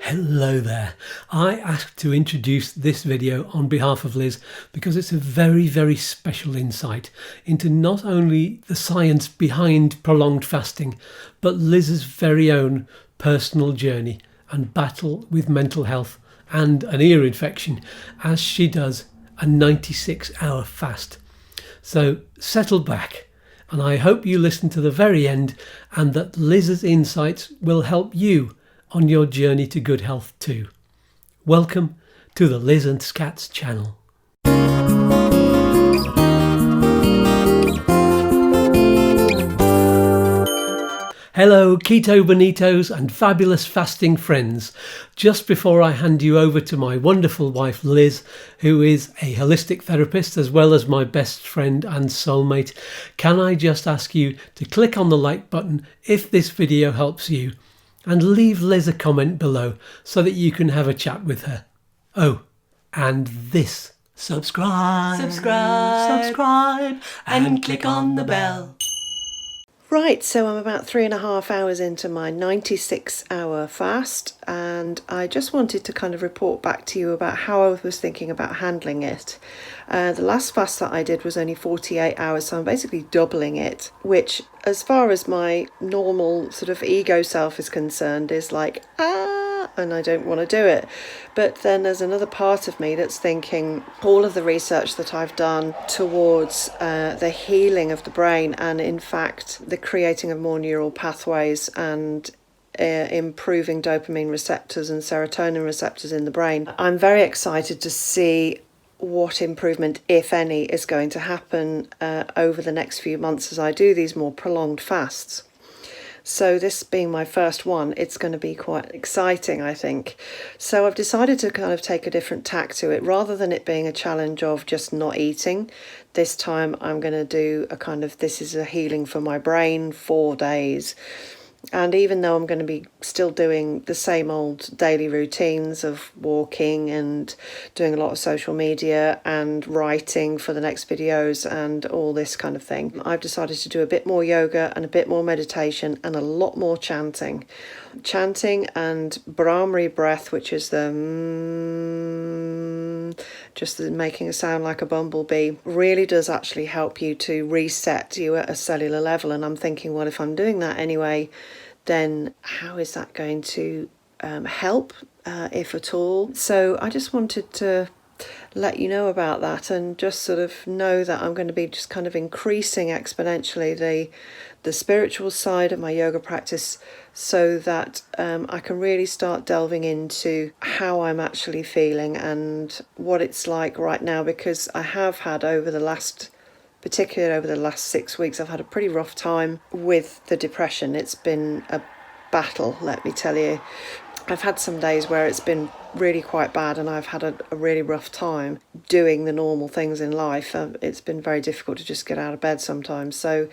Hello there. I asked to introduce this video on behalf of Liz because it's a very special insight into not only the science behind prolonged fasting, but Liz's very own personal journey and battle with mental health and an ear infection as she does a 96-hour fast. So settle back, and I hope you listen to the very end and that Liz's insights will help you on your journey to good health too. Welcome to the Liz and Scats channel. Hello Keto Bonitos and fabulous fasting friends. Just before I hand you over to my wonderful wife Liz, who is a holistic therapist as well as my best friend and soulmate, can I just ask you to click on the like button if this video helps you, and leave Liz a comment below so that you can have a chat with her. Oh, and this. Subscribe, and click on the bell. Right, so I'm about 3.5 hours into my 96-hour fast, and I just wanted to kind of report back to you about how I was thinking about handling it. The last fast that I did was only 48 hours, so I'm basically doubling it, which, as far as my normal sort of ego self is concerned, is like, and I don't want to do it. But then there's another part of me that's thinking all of the research that I've done towards the healing of the brain, and in fact the creating of more neural pathways and improving dopamine receptors and serotonin receptors in the brain. I'm very excited to see what improvement, if any, is going to happen over the next few months as I do these more prolonged fasts. So this being my first one, it's going to be quite exciting, I think. So I've decided to kind of take a different tack to it. Rather than it being a challenge of just not eating, this time I'm going to do a kind of, this is a healing for my brain, 4 days. And even though I'm going to be still doing the same old daily routines of walking and doing a lot of social media and writing for the next videos and all this kind of thing, I've decided to do a bit more yoga and a bit more meditation and a lot more chanting. Chanting and Brahmari breath, which is the just making a sound like a bumblebee, really does actually help you to reset you at a cellular level. And I'm thinking, well, if I'm doing that anyway, then how is that going to help, if at all? So I just wanted to let you know about that, and just sort of know that I'm going to be just kind of increasing exponentially the spiritual side of my yoga practice, so that I can really start delving into how I'm actually feeling and what it's like right now, because I have had particularly over the last 6 weeks, I've had a pretty rough time with the depression. It's been a battle, let me tell you. I've had some days where it's been really quite bad and I've had a really rough time doing the normal things in life. It's been very difficult to just get out of bed sometimes. So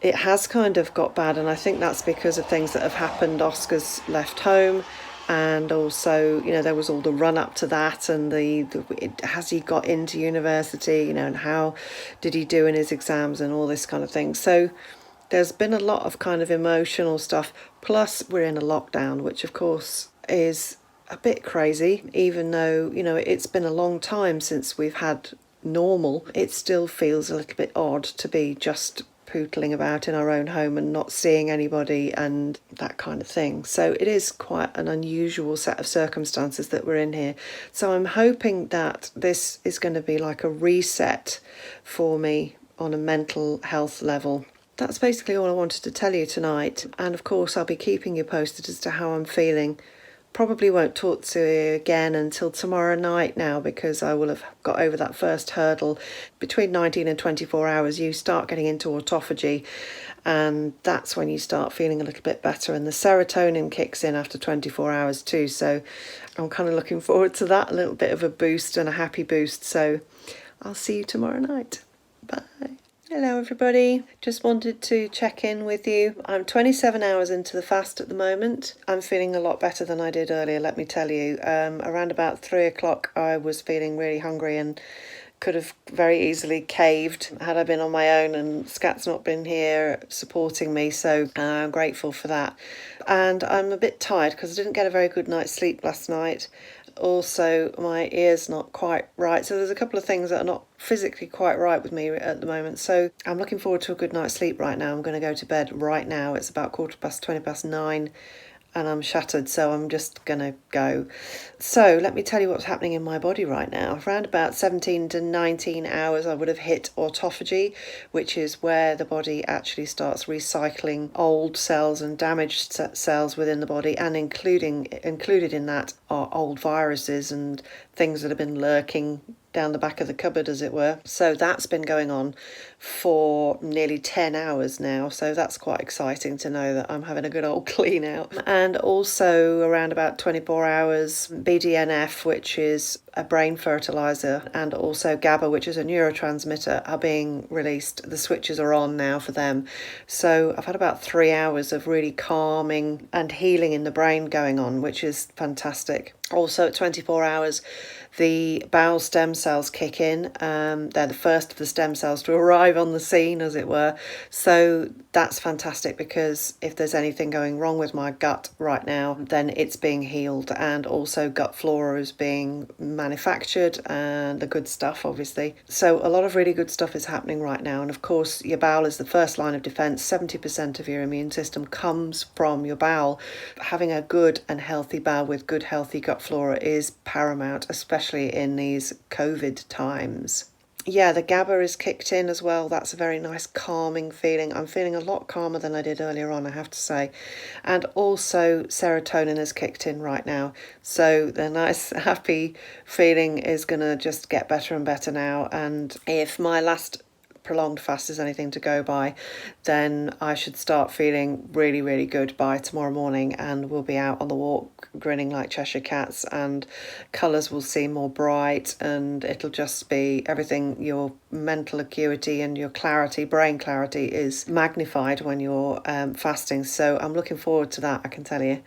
it has kind of got bad, and I think that's because of things that have happened. Oscar's left home, and also, you know, there was all the run up to that, and has he got into university, you know, and how did he do in his exams and all this kind of thing. So there's been a lot of kind of emotional stuff, plus we're in a lockdown, which of course is a bit crazy. Even though, you know, it's been a long time since we've had normal, it still feels a little bit odd to be just pootling about in our own home and not seeing anybody and that kind of thing. So it is quite an unusual set of circumstances that we're in here. So I'm hoping that this is going to be like a reset for me on a mental health level. That's basically all I wanted to tell you tonight, and of course I'll be keeping you posted as to how I'm feeling. Probably won't talk to you again until tomorrow night now, because I will have got over that first hurdle. Between 19 and 24 hours you start getting into autophagy, and that's when you start feeling a little bit better, and the serotonin kicks in after 24 hours too. So I'm kind of looking forward to that, a little bit of a boost and a happy boost. So I'll see you tomorrow night. Bye. Hello everybody, just wanted to check in with you. I'm 27 hours into the fast at the moment. I'm feeling a lot better than I did earlier, let me tell you. Around about 3 o'clock I was feeling really hungry and could have very easily caved had I been on my own, and Scat's not been here supporting me, so I'm grateful for that. And I'm a bit tired because I didn't get a very good night's sleep last night. Also, my ear's not quite right, so there's a couple of things that are not physically quite right with me at the moment. So I'm looking forward to a good night's sleep right now. I'm going to go to bed right now. It's about 9:15, and I'm shattered, so I'm just gonna go. So let me tell you what's happening in my body right now. Around about 17 to 19 hours I would have hit autophagy, which is where the body actually starts recycling old cells and damaged cells within the body, and included in that are old viruses and things that have been lurking down the back of the cupboard, as it were. So that's been going on for nearly 10 hours now, so that's quite exciting to know that I'm having a good old clean out. And also around about 24 hours, BDNF, which is a brain fertilizer, and also GABA, which is a neurotransmitter, are being released. The switches are on now for them. So I've had about 3 hours of really calming and healing in the brain going on, which is fantastic. Also at 24 hours, the bowel stem cells kick in. They're the first of the stem cells to arrive on the scene, as it were. So that's fantastic, because if there's anything going wrong with my gut right now, then it's being healed. And also gut flora is being manufactured, and the good stuff, obviously. So a lot of really good stuff is happening right now. And of course, your bowel is the first line of defense. 70% of your immune system comes from your bowel. Having a good and healthy bowel with good, healthy gut flora is paramount, especially in these COVID times. Yeah, the GABA is kicked in as well. That's a very nice calming feeling. I'm feeling a lot calmer than I did earlier on, I have to say. And also serotonin is kicked in right now. So the nice happy feeling is going to just get better and better now. And if my last prolonged fast is anything to go by, then I should start feeling really, really good by tomorrow morning, and we'll be out on the walk grinning like Cheshire cats, and colours will seem more bright, and it'll just be everything. Your mental acuity and your clarity, brain clarity, is magnified when you're fasting. So I'm looking forward to that, I can tell you.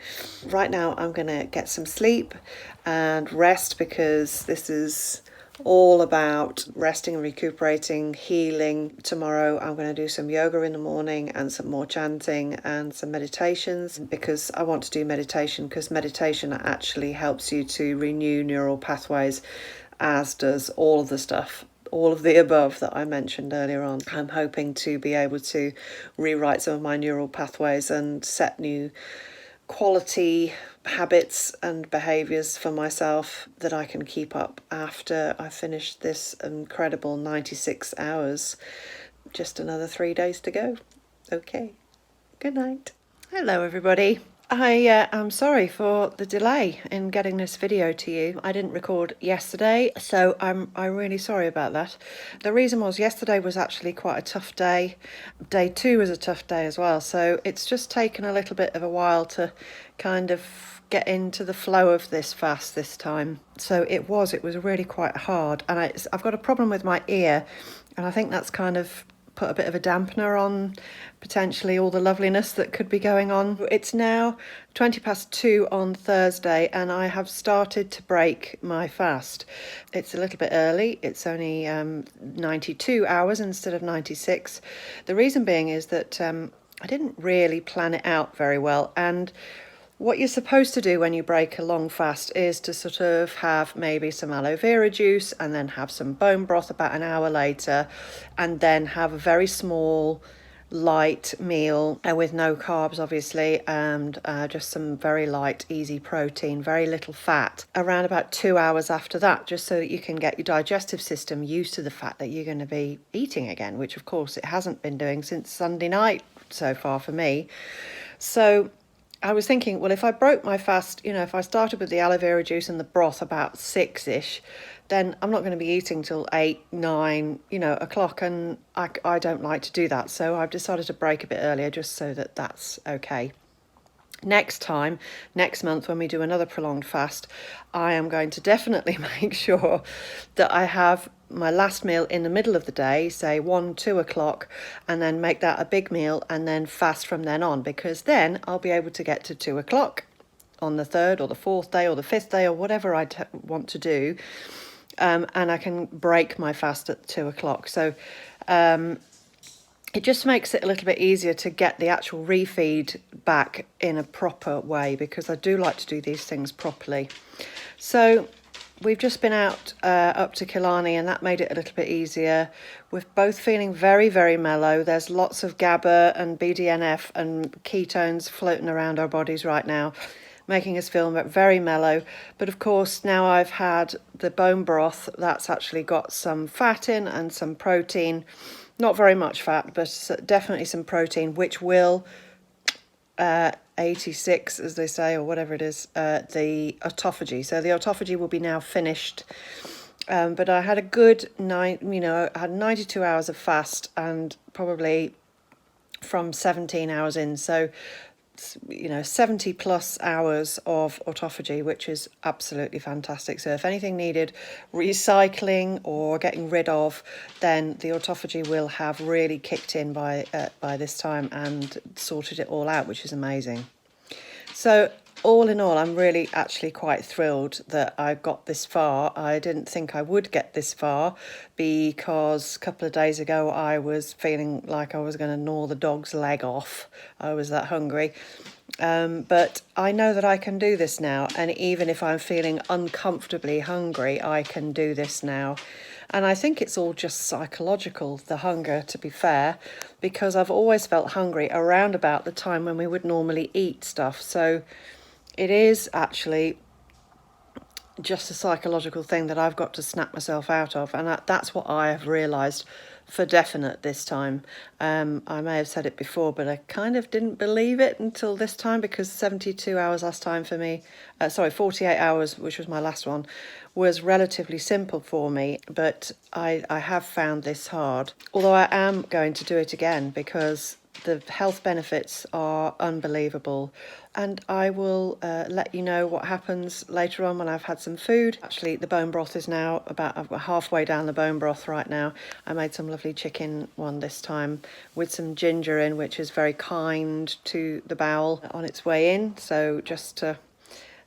Right now I'm going to get some sleep and rest, because this is all about resting and recuperating, healing. Tomorrow I'm going to do some yoga in the morning and some more chanting and some meditations, because I want to do meditation, because meditation actually helps you to renew neural pathways, as does all of the stuff, all of the above that I mentioned earlier on. I'm hoping to be able to rewrite some of my neural pathways and set new quality habits and behaviours for myself that I can keep up after I finish this incredible 96 hours. Just another 3 days to go. Okay, good night. Hello everybody. I am sorry for the delay in getting this video to you. I didn't record yesterday, so I'm really sorry about that. The reason was yesterday was actually quite a tough day. Day 2 was a tough day as well, so it's just taken a little bit of a while to kind of get into the flow of this fast this time. So it was really quite hard, and I've got a problem with my ear, and I think that's kind of put a bit of a dampener on potentially all the loveliness that could be going on. It's now 2:20 on Thursday, and I have started to break my fast. It's a little bit early. It's only 92 hours instead of 96. The reason being is that I didn't really plan it out very well, and what you're supposed to do when you break a long fast is to sort of have maybe some aloe vera juice, and then have some bone broth about an hour later, and then have a very small light meal with no carbs obviously, and just some very light easy protein, very little fat, around about 2 hours after that, just so that you can get your digestive system used to the fact that you're going to be eating again, which of course it hasn't been doing since Sunday night so far for me. So I was thinking, well, if I broke my fast, if I started with the aloe vera juice and the broth about 6ish, then I'm not going to be eating till 8, 9, o'clock, and I don't like to do that. So I've decided to break a bit earlier, just so that that's okay. Next month, when we do another prolonged fast, I am going to definitely make sure that I have my last meal in the middle of the day, say 1, 2 o'clock, and then make that a big meal, and then fast from then on, because then I'll be able to get to 2 o'clock on the 3rd or the 4th day or the 5th day or whatever I want to do. and I can break my fast at 2 o'clock. So it just makes it a little bit easier to get the actual refeed back in a proper way, because I do like to do these things properly. So we've just been out up to Killarney, and that made it a little bit easier. We're both feeling very, very mellow. There's lots of GABA and BDNF and ketones floating around our bodies right now, making us feel very mellow. But of course, now I've had the bone broth, that's actually got some fat in and some protein. Not very much fat, but definitely some protein, which will 86, as they say, or whatever it is, the autophagy. So the autophagy will be now finished. But I had a good I had 92 hours of fast, and probably from 17 hours in. So 70 plus hours of autophagy, which is absolutely fantastic. So if anything needed recycling or getting rid of, then the autophagy will have really kicked in by this time and sorted it all out, which is amazing. So all in all, I'm really actually quite thrilled that I got this far. I didn't think I would get this far, because a couple of days ago I was feeling like I was going to gnaw the dog's leg off. I was that hungry. But I know that I can do this now, and even if I'm feeling uncomfortably hungry, I can do this now. And I think it's all just psychological, the hunger, to be fair, because I've always felt hungry around about the time when we would normally eat stuff. So it is actually just a psychological thing that I've got to snap myself out of, and that's what I have realised for definite this time. I may have said it before, but I kind of didn't believe it until this time, because 72 hours last time for me, 48 hours, which was my last one, was relatively simple for me, but I have found this hard. Although I am going to do it again, because the health benefits are unbelievable. And I will let you know what happens later on when I've had some food. Actually, the bone broth is now I'm halfway down the bone broth right now. I made some lovely chicken one this time with some ginger in, which is very kind to the bowel on its way in. So just to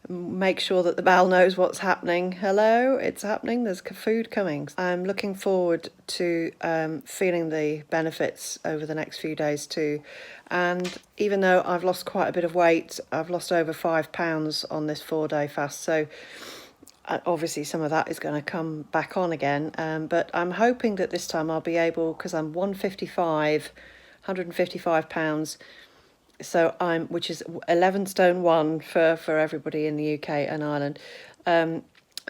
make sure that the bowel knows what's happening. Hello, it's happening. There's food coming. I'm looking forward to feeling the benefits over the next few days too. And even though I've lost quite a bit of weight, I've lost over 5 pounds on this 4-day fast. So obviously some of that is going to come back on again. But I'm hoping that this time I'll be able, because I'm 155 pounds. So which is 11 stone 1 for everybody in the UK and Ireland.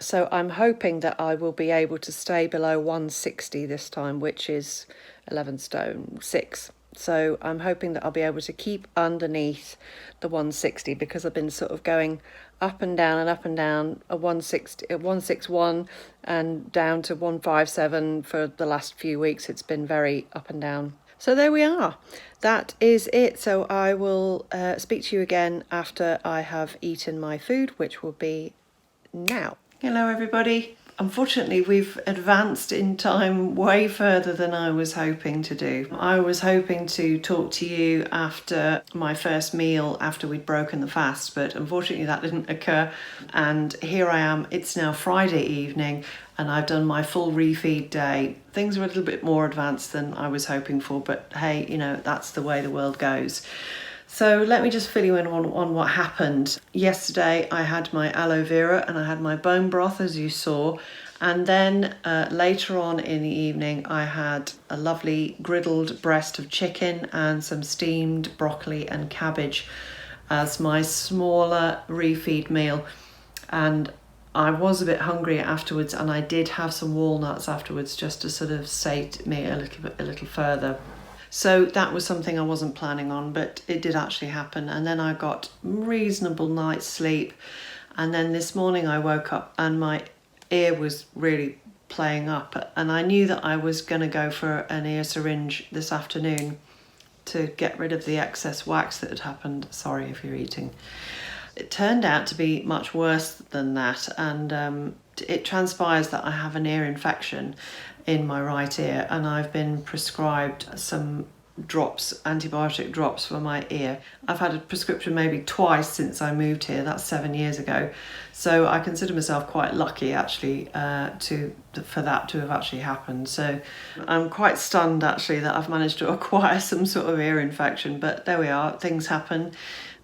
So I'm hoping that I will be able to stay below 160 this time, which is 11 stone 6. So I'm hoping that I'll be able to keep underneath the 160, because I've been sort of going up and down and up and down, a 161 and down to 157 for the last few weeks. It's been very up and down. So there we are. That is it. So I will speak to you again after I have eaten my food, which will be now. Hello, everybody. Unfortunately, we've advanced in time way further than I was hoping to do. I was hoping to talk to you after my first meal, after we'd broken the fast, but unfortunately that didn't occur. And here I am. It's now Friday evening, and I've done my full refeed day. Things are a little bit more advanced than I was hoping for, but hey, that's the way the world goes. So let me just fill you in on what happened. Yesterday I had my aloe vera and I had my bone broth, as you saw. And then later on in the evening I had a lovely griddled breast of chicken and some steamed broccoli and cabbage as my smaller refeed meal. And I was a bit hungry afterwards, and I did have some walnuts afterwards just to sort of sate me a little further. So that was something I wasn't planning on, but it did actually happen. And then I got reasonable night's sleep. And then this morning I woke up and my ear was really playing up. And I knew that I was going to go for an ear syringe this afternoon to get rid of the excess wax that had happened. Sorry if you're eating. It turned out to be much worse than that. And it transpires that I have an ear infection in my right ear, and I've been prescribed some drops, antibiotic drops for my ear. I've had a prescription maybe twice since I moved here. That's 7 years ago. So I consider myself quite lucky actually for that to have actually happened. So I'm quite stunned actually that I've managed to acquire some sort of ear infection, but there we are, things happen.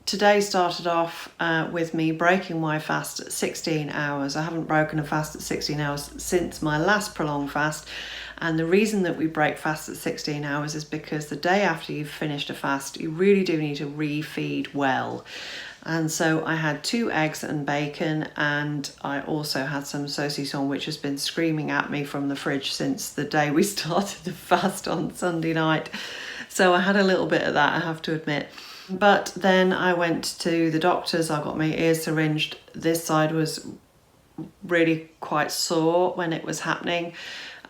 Today started off with me breaking my fast at 16 hours. I haven't broken a fast at 16 hours since my last prolonged fast. And the reason that we break fast at 16 hours is because the day after you've finished a fast, you really do need to refeed well. And so I had 2 eggs and bacon, and I also had some saucisson, which has been screaming at me from the fridge since the day we started the fast on Sunday night. So I had a little bit of that, I have to admit. But then I went to the doctor's, I got my ears syringed. This side was really quite sore when it was happening.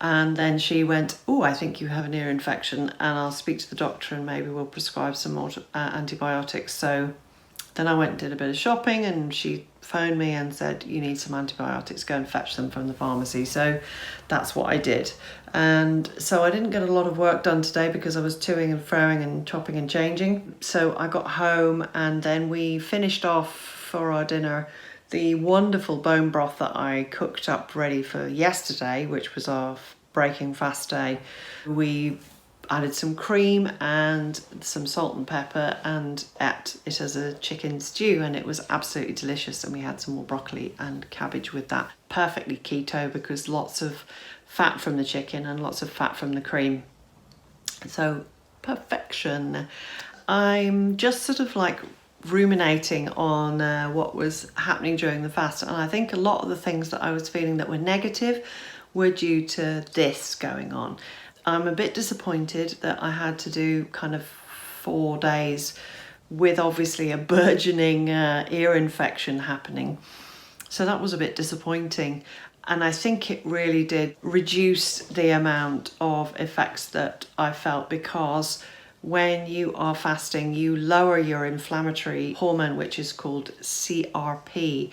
And then she went, oh, I think you have an ear infection, and I'll speak to the doctor and maybe we'll prescribe some more antibiotics. So then I went and did a bit of shopping, and she phoned me and said, you need some antibiotics, go and fetch them from the pharmacy. So that's what I did. And so I didn't get a lot of work done today because I was toing and froing and chopping and changing. So I got home, and then we finished off for our dinner the wonderful bone broth that I cooked up ready for yesterday, which was our breaking fast day. We added some cream and some salt and pepper and ate it as a chicken stew, and it was absolutely delicious. And we had some more broccoli and cabbage with that. Perfectly keto because lots of fat from the chicken and lots of fat from the cream. So perfection. I'm just sort of like ruminating on what was happening during the fast, and I think a lot of the things that I was feeling that were negative were due to this going on. I'm a bit disappointed that I had to do kind of 4 days with obviously a burgeoning ear infection happening, so that was a bit disappointing. And I think it really did reduce the amount of effects that I felt, because when you are fasting, you lower your inflammatory hormone, which is called CRP.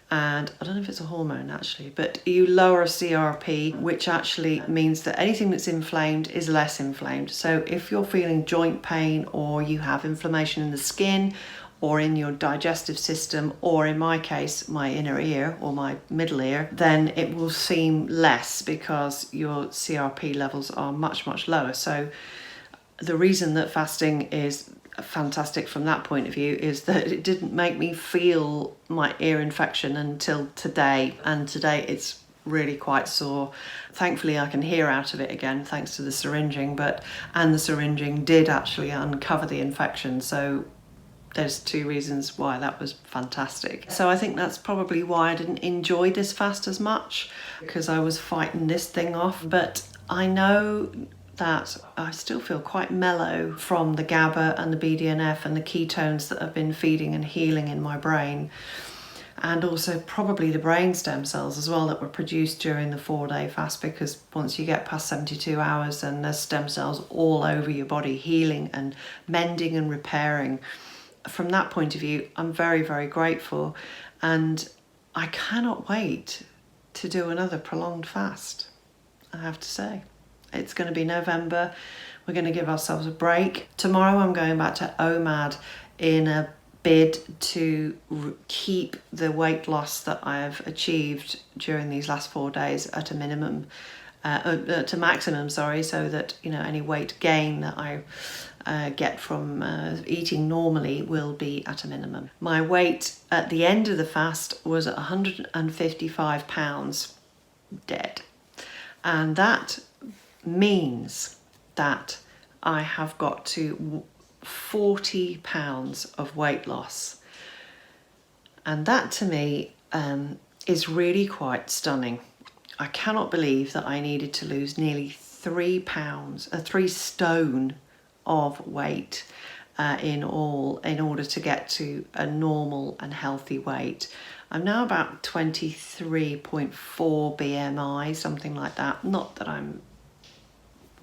And I don't know if it's a hormone actually, but you lower CRP, which actually means that anything that's inflamed is less inflamed. So if you're feeling joint pain, or you have inflammation in the skin or in your digestive system, or in my case, my inner ear or my middle ear, then it will seem less because your CRP levels are much, much lower. So the reason that fasting is fantastic from that point of view is that it didn't make me feel my ear infection until today, and today it's really quite sore. Thankfully I can hear out of it again thanks to the syringing, and the syringing did actually uncover the infection, so there's 2 reasons why that was fantastic. So I think that's probably why I didn't enjoy this fast as much, because I was fighting this thing off. But I know that I still feel quite mellow from the GABA and the BDNF and the ketones that have been feeding and healing in my brain, and also probably the brain stem cells as well that were produced during the 4-day fast, because once you get past 72 hours then there's stem cells all over your body healing and mending and repairing. From that point of view, I'm very, very grateful, and I cannot wait to do another prolonged fast, I have to say. It's going to be November. We're going to give ourselves a break. Tomorrow I'm going back to OMAD in a bid to keep the weight loss that I have achieved during these last 4 days at a minimum, to maximum, sorry, so that, you know, any weight gain that I get from eating normally will be at a minimum. My weight at the end of the fast was 155 pounds dead, and that means that I have got to 40 pounds of weight loss, and that to me is really quite stunning. I cannot believe that I needed to lose nearly 3 stone of weight in all in order to get to a normal and healthy weight. I'm now about 23.4 BMI, something like that. Not that I'm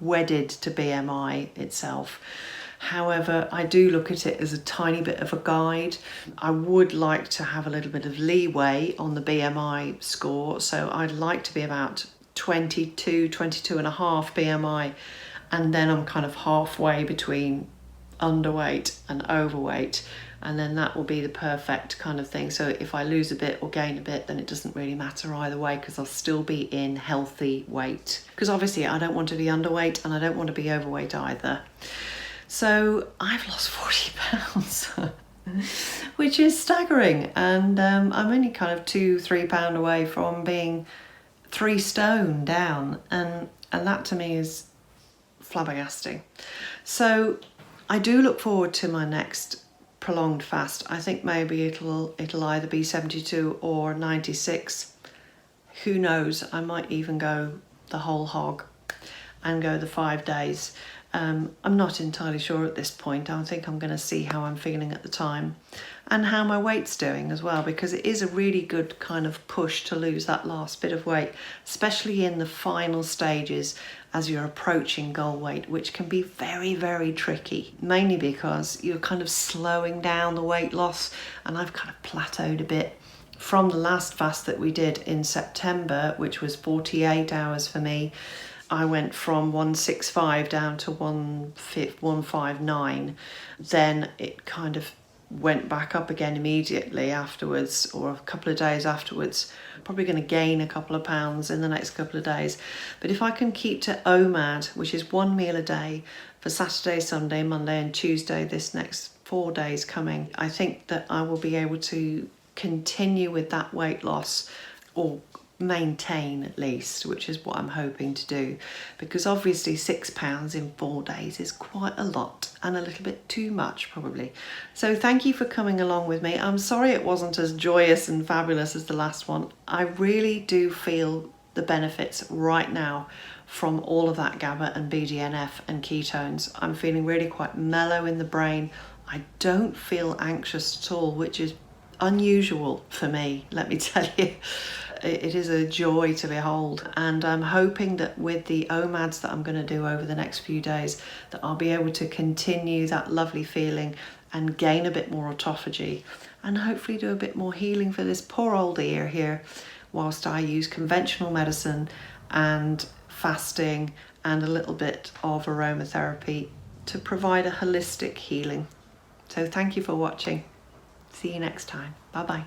wedded to BMI itself. However, I do look at it as a tiny bit of a guide. I would like to have a little bit of leeway on the BMI score, so I'd like to be about 22 and a half BMI, and then I'm kind of halfway between underweight and overweight, and then that will be the perfect kind of thing. So if I lose a bit or gain a bit, then it doesn't really matter either way, because I'll still be in healthy weight, because obviously I don't want to be underweight and I don't want to be overweight either. So I've lost 40 pounds which is staggering, and I'm only kind of 2-3 pound away from being 3 stone down, and that to me is flabbergasting. So I do look forward to my next prolonged fast. I think maybe it'll either be 72 or 96. Who knows? I might even go the whole hog and go the 5 days. I'm not entirely sure at this point. I think I'm going to see how I'm feeling at the time and how my weight's doing as well, because it is a really good kind of push to lose that last bit of weight, especially in the final stages as you're approaching goal weight, which can be very, very tricky, mainly because you're kind of slowing down the weight loss, and I've kind of plateaued a bit from the last fast that we did in September, which was 48 hours for me. I went from 165 down to 159. Then it kind of went back up again immediately afterwards, or a couple of days afterwards. Probably going to gain a couple of pounds in the next couple of days. But if I can keep to OMAD, which is 1 meal a day for Saturday, Sunday, Monday and Tuesday, this next 4 days coming, I think that I will be able to continue with that weight loss, or maintain at least, which is what I'm hoping to do, because obviously 6 pounds in 4 days is quite a lot and a little bit too much probably. So thank you for coming along with me. I'm sorry it wasn't as joyous and fabulous as the last one. I really do feel the benefits right now from all of that GABA and BDNF and ketones. I'm feeling really quite mellow in the brain. I don't feel anxious at all, which is unusual for me, let me tell you. It is a joy to behold, and I'm hoping that with the OMADs that I'm going to do over the next few days, that I'll be able to continue that lovely feeling and gain a bit more autophagy, and hopefully do a bit more healing for this poor old ear here, whilst I use conventional medicine and fasting and a little bit of aromatherapy to provide a holistic healing. So thank you for watching. See you next time. Bye bye.